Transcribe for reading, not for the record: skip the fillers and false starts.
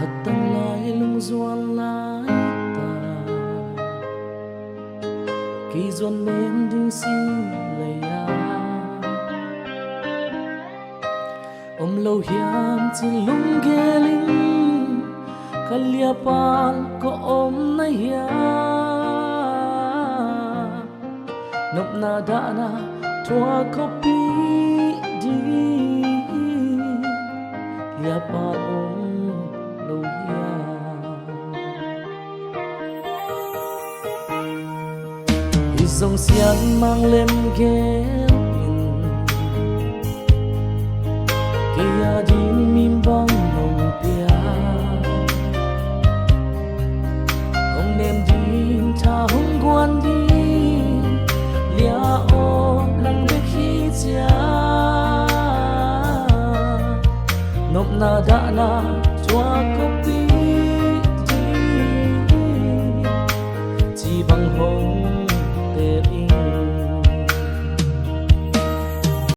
khát tăng lại lung duan lại ta kỳ duan mềm đinh xin lời lâu hiam trên lung ghê linh kalia pan ko na hiya nop na da na tua kopi di lia pan lâu hiya i dòng xiang mang lem ghê kaya din mimbang nung pia Hong nem din ta hong guan din lia o lang bek hi chia Nop na da na chua kopi